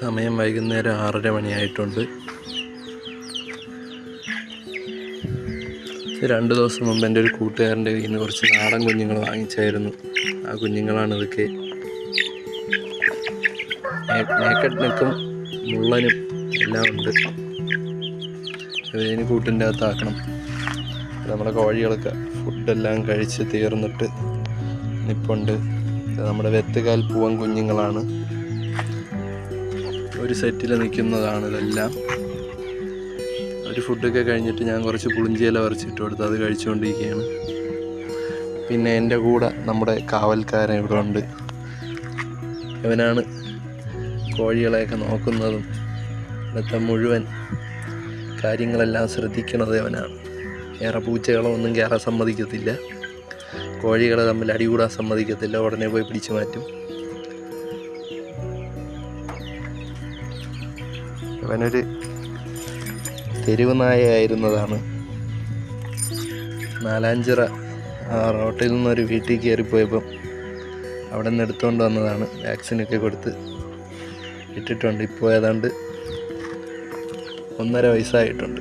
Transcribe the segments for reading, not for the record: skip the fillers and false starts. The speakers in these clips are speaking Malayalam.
സമയം വൈകുന്നേരം 6:30 മണിയായിട്ടുണ്ട്. 2 ദിവസം മുമ്പ് എൻ്റെ ഒരു കൂട്ടുകാരൻ്റെ കയ്യിൽ നിന്ന് കുറച്ച് നാടൻ കുഞ്ഞുങ്ങൾ വാങ്ങിച്ചായിരുന്നു. ആ കുഞ്ഞുങ്ങളാണ് ഇതൊക്കെ. നേക്കഡ് നെക്കും മുള്ളനും എല്ലാം ഉണ്ട്. ഇതിന് കൂട്ടിൻ്റെ അകത്താക്കണം. നമ്മുടെ കോഴികളൊക്കെ ഫുഡെല്ലാം കഴിച്ച് തീർന്നിട്ട് നിപ്പുണ്ട്. നമ്മുടെ വെത്തുകാൽ പൂവൻ കുഞ്ഞുങ്ങളാണ്. ഒരു സെറ്റിൽ നിൽക്കുന്നതാണ് ഇതെല്ലാം. ഒരു ഫുഡൊക്കെ കഴിഞ്ഞിട്ട് ഞാൻ കുറച്ച് പുളിഞ്ചിയില പറിച്ചിട്ട് കൊടുത്ത് അത് കഴിച്ചുകൊണ്ടിരിക്കുകയാണ്. പിന്നെ എൻ്റെ കൂടെ നമ്മുടെ കാവൽക്കാരൻ ഇവിടെ ഉണ്ട്. ഇവനാണ് കോഴികളെയൊക്കെ നോക്കുന്നതും ഇവിടുത്തെ മുഴുവൻ കാര്യങ്ങളെല്ലാം ശ്രദ്ധിക്കുന്നത് ഇവനാണ്. വേറെ പൂച്ചകളോ ഒന്നും കയറാൻ സമ്മതിക്കത്തില്ല. കോഴികളെ തമ്മിൽ അടികൂടാൻ സമ്മതിക്കത്തില്ല. ഉടനെ പോയി പിടിച്ചു മാറ്റും. ഇവനൊരു തെരുവ് നായയായിരുന്നതാണ്. നാലാഞ്ചിറ റോട്ടിൽ നിന്നൊരു വീട്ടിൽ കയറിപ്പോയപ്പം അവിടെ നിന്ന് എടുത്തുകൊണ്ട് വന്നതാണ്. വാക്സിനൊക്കെ കൊടുത്ത് ഇട്ടിട്ടുണ്ട്. ഇപ്പോൾ ഏതാണ്ട് 1.5 വയസ്സായിട്ടുണ്ട്.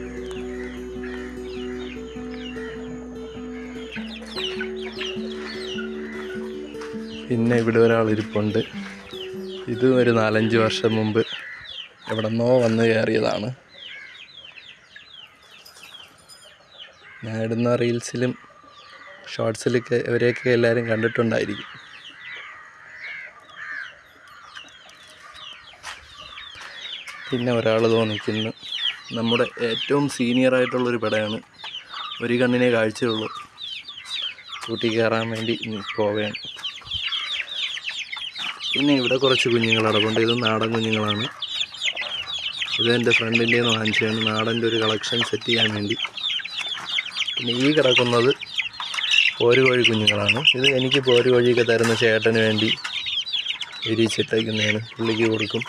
പിന്നെ ഇവിടെ ഒരാളിരിപ്പുണ്ട്. ഇതും ഒരു 4-5 വർഷം മുമ്പ് എവിടെന്നോ വന്ന് കയറിയതാണ്. ഞാൻ ഇടുന്ന റീൽസിലും ഷോർട്സിലൊക്കെ ഇവരെയൊക്കെ എല്ലാവരും കണ്ടിട്ടുണ്ടായിരിക്കും. പിന്നെ ഒരാൾ തോന്നിക്കുന്നു. നമ്മുടെ ഏറ്റവും സീനിയറായിട്ടുള്ളൊരു പെടയാണ്. ഒരു കണ്ണിനെ കാഴ്ചയുള്ളൂ. കൂട്ടി കയറാൻ വേണ്ടി പോവുകയാണ്. പിന്നെ ഇവിടെ കുറച്ച് കുഞ്ഞുങ്ങൾ അടപ്പുണ്ട്. ഇത് നാടൻ കുഞ്ഞുങ്ങളാണ്. ഇത് എൻ്റെ ഫ്രണ്ടിൻ്റെ നിന്ന് വാങ്ങിച്ചതാണ്. നാടൻ്റെ ഒരു കളക്ഷൻ സെറ്റ് ചെയ്യാൻ വേണ്ടി. പിന്നെ ഈ കിടക്കുന്നത് പോരുകോഴി കുഞ്ഞുങ്ങളാണ്. ഇത് എനിക്ക് പോരുകോഴിയൊക്കെ തരുന്ന ചേട്ടന് വേണ്ടി വിരിച്ചിട്ടേക്കുന്നതാണ്. പുള്ളിക്ക് കൊടുക്കും.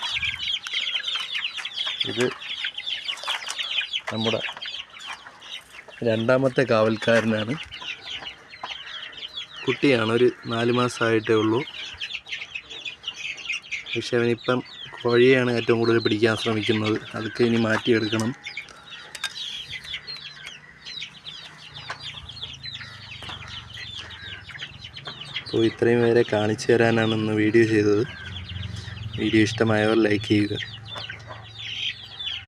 ഇത് നമ്മുടെ 2ാമത്തെ കാവൽക്കാരനാണ്. കുട്ടിയാണ്. ഒരു 4 മാസമായിട്ടേ ഉള്ളൂ. പക്ഷെ അവനിപ്പം കോഴിയെയാണ് ഏറ്റവും കൂടുതൽ പിടിക്കാൻ ശ്രമിക്കുന്നത്. അതൊക്കെ ഇനി മാറ്റിയെടുക്കണം. അപ്പോൾ ഇത്രയും പേരെ കാണിച്ചു തരാനാണ് ഇന്ന് വീഡിയോ ചെയ്തത്. വീഡിയോ ഇഷ്ടമായവർ ലൈക്ക് ചെയ്യുക.